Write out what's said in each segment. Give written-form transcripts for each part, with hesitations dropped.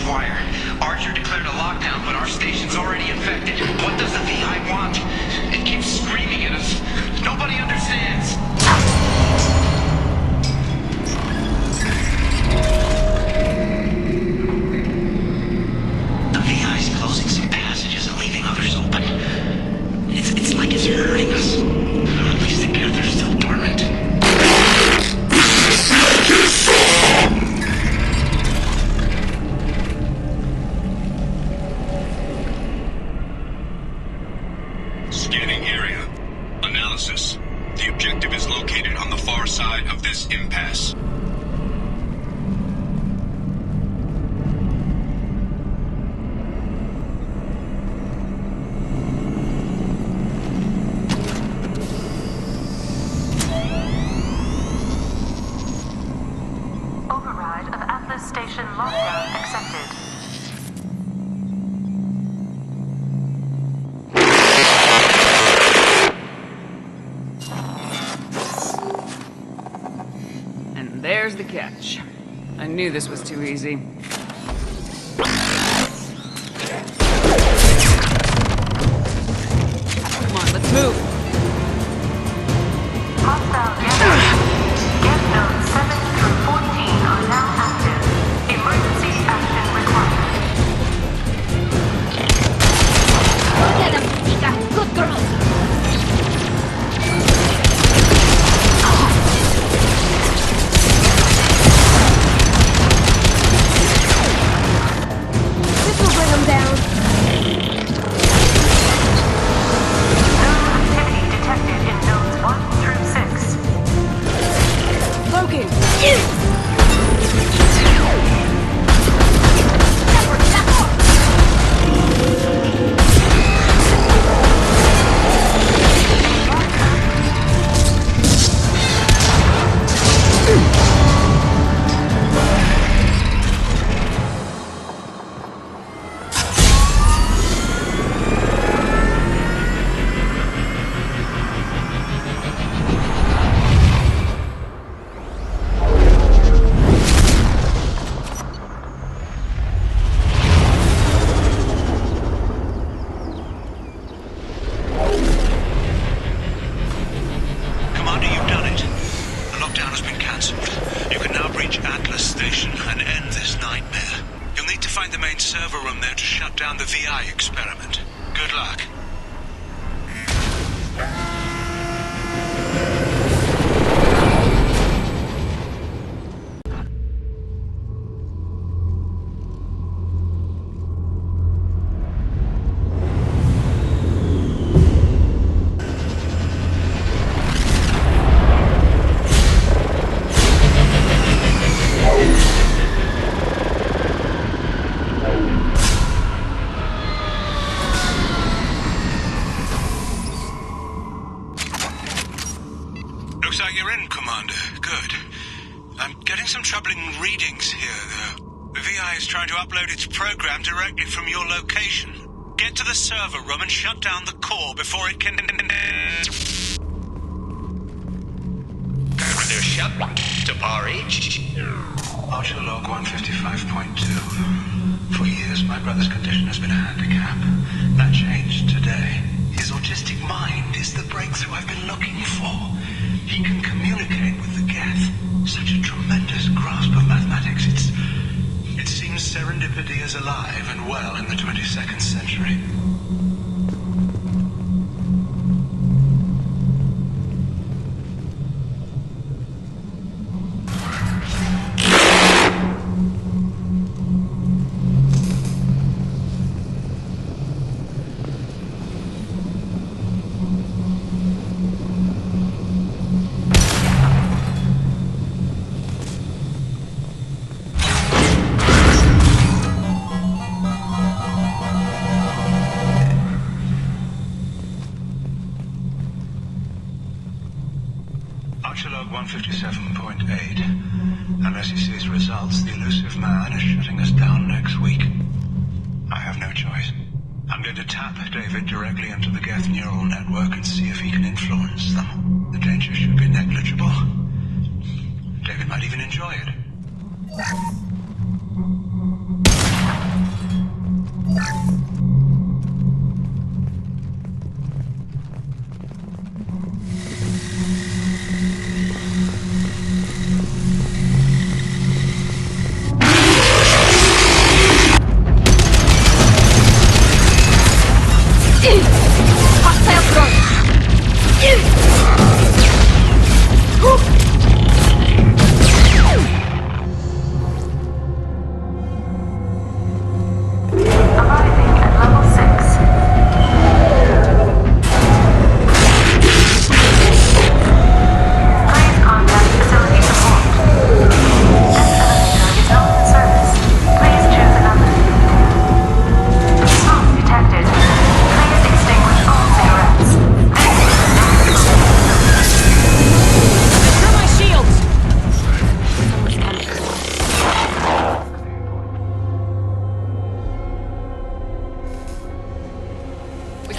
wire. Archer declared a lockdown, but our station's already infected. What does the VI want? It keeps screaming at us. Nobody understands. The VI's closing some passages and leaving others open. It's like it's hurting us. At least the Gethers still dormant. Scanning area. Analysis. The objective is located on the far side of this impasse. Override of Atlas Station lockdown accepted. And there's the catch. I knew this was too easy. Come on, let's move. Hostile Geth nodes 7 through 14 are now active. Emergency action required. Look at them, Chica. Good girl. This will bring them down. Activity detected in nodes 1 through 6. Logan. Commander, you've done it. The lockdown has been cancelled. You can now breach Atlas Station and end this nightmare. You'll need to find the main server room there to shut down the VI experiment. Good luck. Looks like you're in, Commander. Good. I'm getting some troubling readings here, though. The VI is trying to upload its program directly from your location. Get to the server room and shut down the core before it can... Commander Shepard, to RH. Archer log 155.2. For years, my brother's condition has been a handicap. That changed today. His autistic mind is the breakthrough I've been looking for. He can communicate with the Geth. Such a tremendous grasp of mathematics. It seems serendipity is alive and well in the 22nd century. Archer log 157.8. Unless he sees results, the elusive man is shutting us down next week. I have no choice. I'm going to tap David directly into the Geth neural network and see if he can influence them. The danger should be negligible. David might even enjoy it.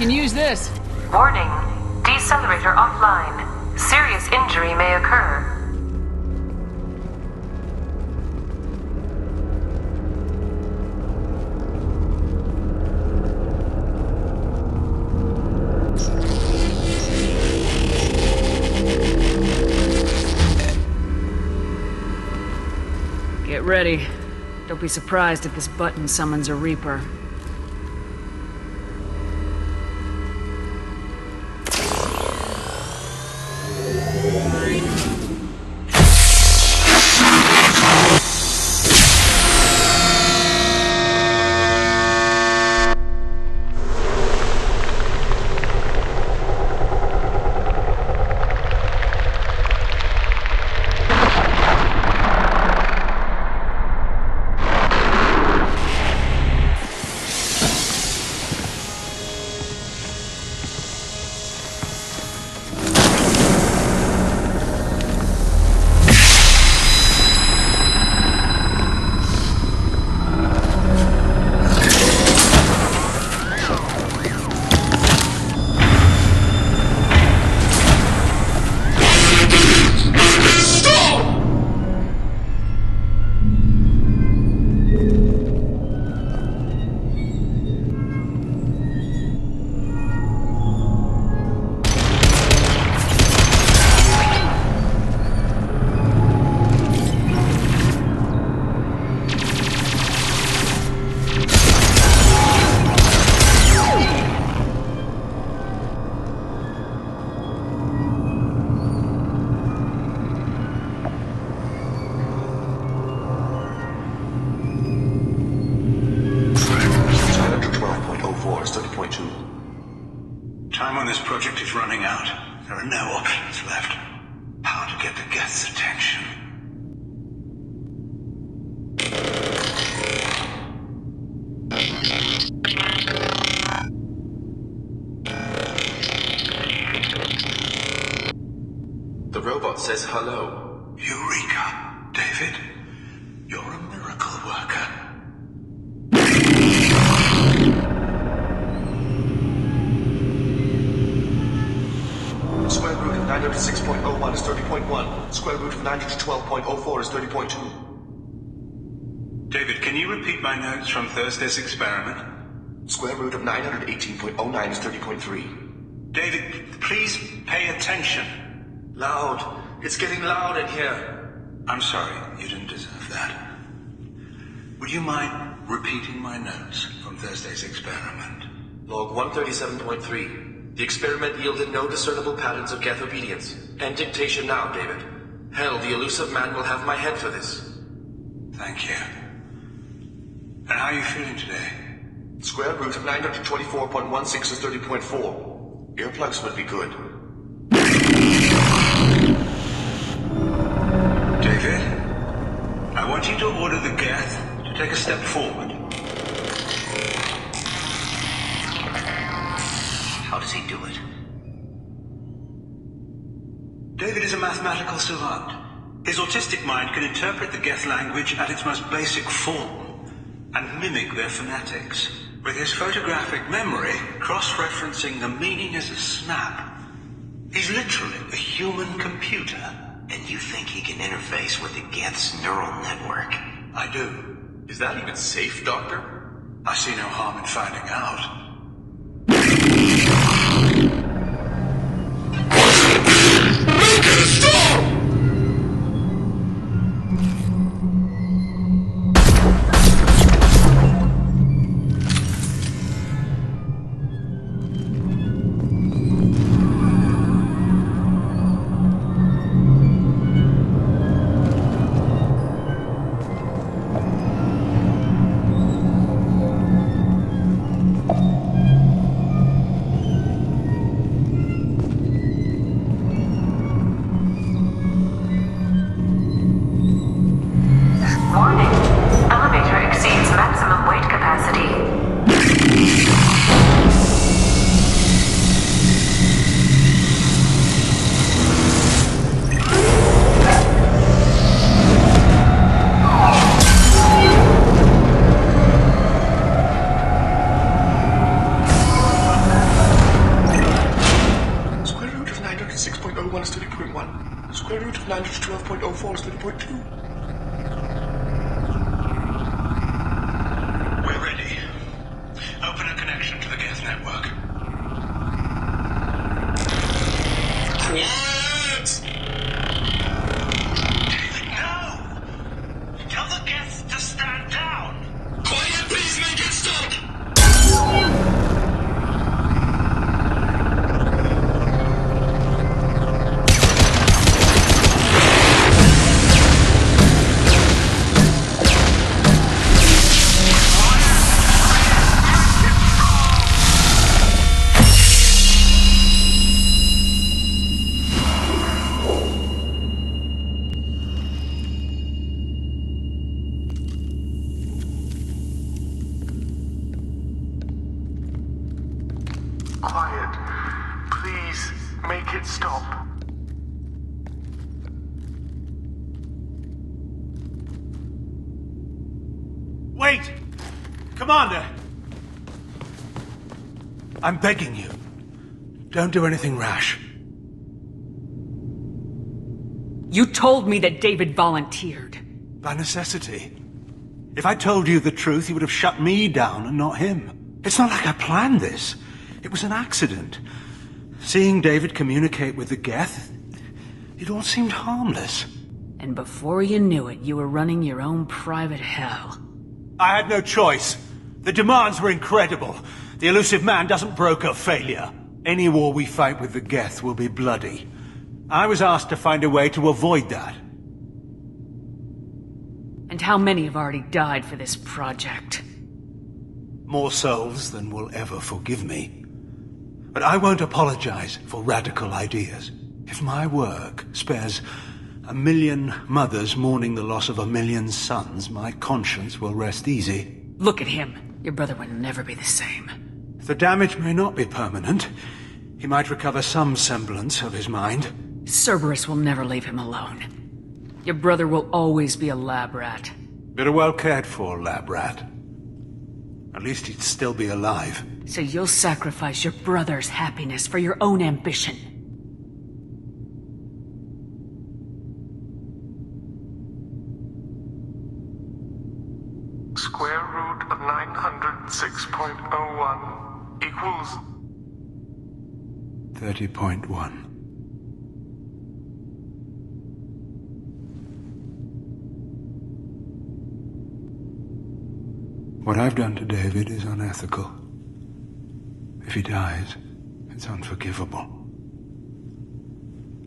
can use this. Warning. Decelerator offline. Serious injury may occur. Get ready. Don't be surprised if this button summons a Reaper. Time on this project is running out. There are no options left. How to get the Geth's attention? The robot says hello. Eureka, David. You're a miracle worker. Square root of 906.01 is 30.1. Square root of 912.04 is 30.2. David, can you repeat my notes from Thursday's experiment? Square root of 918.09 is 30.3. David, please pay attention. Loud. It's getting loud in here. I'm sorry, you didn't deserve that. Would you mind repeating my notes from Thursday's experiment? Log 137.3. The experiment yielded no discernible patterns of Geth obedience. End dictation now, David. Hell, the elusive man will have my head for this. Thank you. And how are you feeling today? Square root of 924.16 is 30.4. Earplugs would be good. David, I want you to order the Geth to take a step forward. How does he do it? David is a mathematical savant. His autistic mind can interpret the Geth language at its most basic form and mimic their phonetics, with his photographic memory cross-referencing the meaning as a snap. He's literally a human computer. And you think he can interface with the Geth's neural network? I do. Is that even safe, Doctor? I see no harm in finding out. Make it stop! Standards 12.04 is 30.2. We're ready. Open a connection to the Geth network. Quiet! David, no! Tell the Geth to stand down! Quiet, please make it stop! Quiet. Please, make it stop. Wait! Commander! I'm begging you. Don't do anything rash. You told me that David volunteered. By necessity. If I told you the truth, you would have shut me down and not him. It's not like I planned this. It was an accident. Seeing David communicate with the Geth, it all seemed harmless. And before you knew it, you were running your own private hell. I had no choice. The demands were incredible. The elusive man doesn't broker failure. Any war we fight with the Geth will be bloody. I was asked to find a way to avoid that. And how many have already died for this project? More souls than will ever forgive me. But I won't apologize for radical ideas. If my work spares 1 million mothers mourning the loss of 1 million sons, my conscience will rest easy. Look at him. Your brother would never be the same. The damage may not be permanent. He might recover some semblance of his mind. Cerberus will never leave him alone. Your brother will always be a lab rat. But a well-cared-for lab rat. At least he'd still be alive. So you'll sacrifice your brother's happiness for your own ambition. Square root of 906.01 equals 30.1. What I've done to David is unethical. If he dies, it's unforgivable.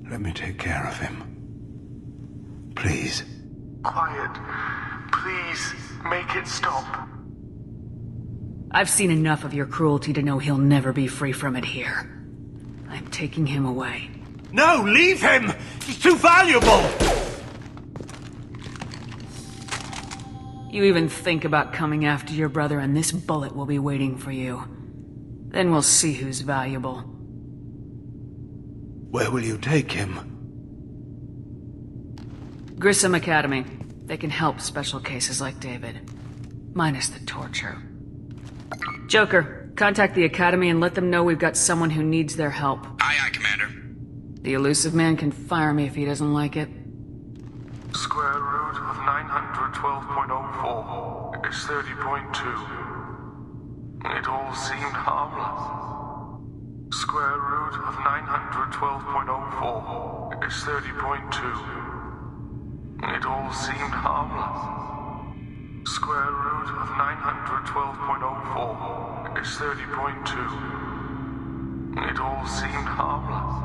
Let me take care of him. Please. quiet. Please, make it stop. I've seen enough of your cruelty to know he'll never be free from it here. I'm taking him away. No, leave him! He's too valuable! You even think about coming after your brother and this bullet will be waiting for you. Then we'll see who's valuable. Where will you take him? Grissom Academy. They can help special cases like David. Minus the torture. Joker, contact the Academy and let them know we've got someone who needs their help. Aye, aye, Commander. The elusive man can fire me if he doesn't like it. Square root of 912.04 is 30.2. It all seemed harmless. Square root of 912.04 is 30.2. It all seemed harmless. Square root of 912.04 is 30.2. It all seemed harmless.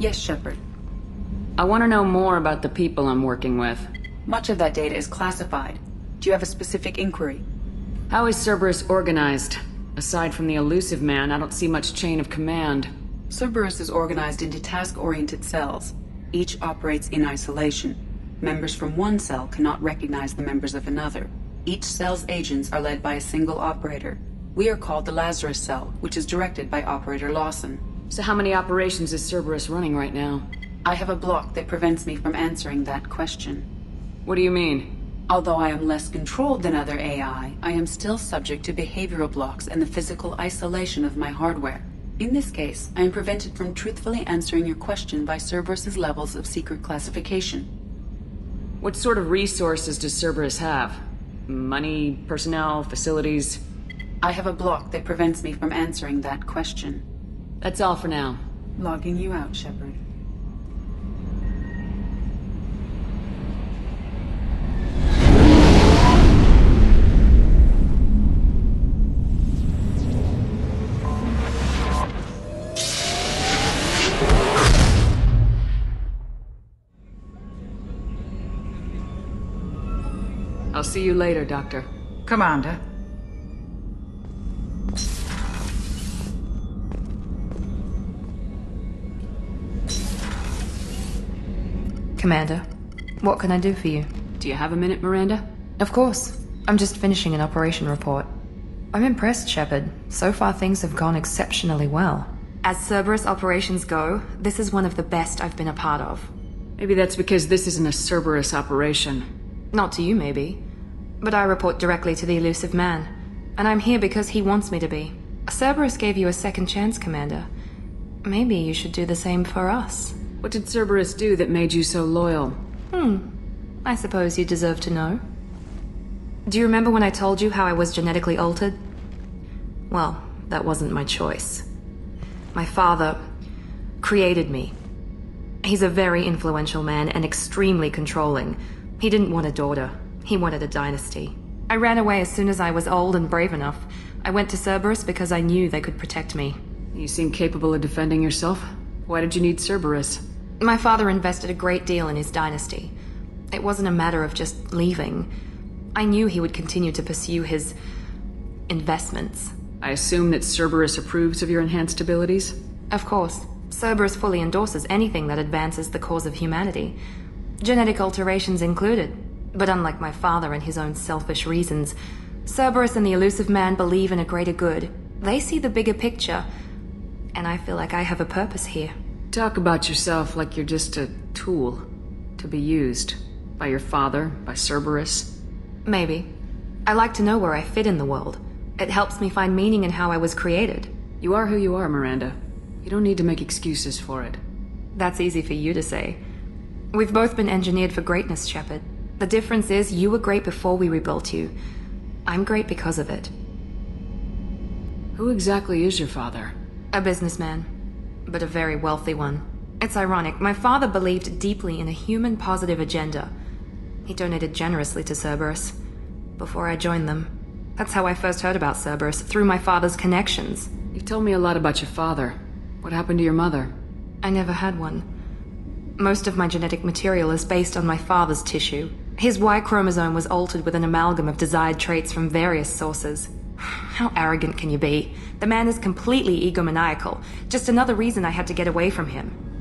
Yes, Shepard. I want to know more about the people I'm working with. Much of that data is classified. Do you have a specific inquiry? How is Cerberus organized? Aside from the elusive man, I don't see much chain of command. Cerberus is organized into task-oriented cells. Each operates in isolation. Members from one cell cannot recognize the members of another. Each cell's agents are led by a single operator. We are called the Lazarus Cell, which is directed by Operator Lawson. So how many operations is Cerberus running right now? I have a block that prevents me from answering that question. What do you mean? Although I am less controlled than other AI, I am still subject to behavioral blocks and the physical isolation of my hardware. In this case, I am prevented from truthfully answering your question by Cerberus's levels of secret classification. What sort of resources does Cerberus have? Money, personnel, facilities? I have a block that prevents me from answering that question. That's all for now. Logging you out, Shepard. I'll see you later, Doctor. Commander. Commander, what can I do for you? Do you have a minute, Miranda? Of course. I'm just finishing an operation report. I'm impressed, Shepard. So far things have gone exceptionally well. As Cerberus operations go, this is one of the best I've been a part of. Maybe that's because this isn't a Cerberus operation. Not to you, maybe. But I report directly to the elusive man. And I'm here because he wants me to be. Cerberus gave you a second chance, Commander. Maybe you should do the same for us. What did Cerberus do that made you so loyal? I suppose you deserve to know. Do you remember when I told you how I was genetically altered? Well, that wasn't my choice. My father created me. He's a very influential man and extremely controlling. He didn't want a daughter. He wanted a dynasty. I ran away as soon as I was old and brave enough. I went to Cerberus because I knew they could protect me. You seem capable of defending yourself. Why did you need Cerberus? My father invested a great deal in his dynasty. It wasn't a matter of just leaving. I knew he would continue to pursue his investments. I assume that Cerberus approves of your enhanced abilities? Of course. Cerberus fully endorses anything that advances the cause of humanity. Genetic alterations included. But unlike my father and his own selfish reasons, Cerberus and the elusive man believe in a greater good. They see the bigger picture, and I feel like I have a purpose here. Talk about yourself like you're just a tool to be used. By your father, by Cerberus. Maybe. I like to know where I fit in the world. It helps me find meaning in how I was created. You are who you are, Miranda. You don't need to make excuses for it. That's easy for you to say. We've both been engineered for greatness, Shepard. The difference is you were great before we rebuilt you. I'm great because of it. Who exactly is your father? A businessman, but a very wealthy one. It's ironic, my father believed deeply in a human-positive agenda. He donated generously to Cerberus before I joined them. That's how I first heard about Cerberus, through my father's connections. You've told me a lot about your father. What happened to your mother? I never had one. Most of my genetic material is based on my father's tissue. His Y chromosome was altered with an amalgam of desired traits from various sources. How arrogant can you be? The man is completely egomaniacal. Just another reason I had to get away from him.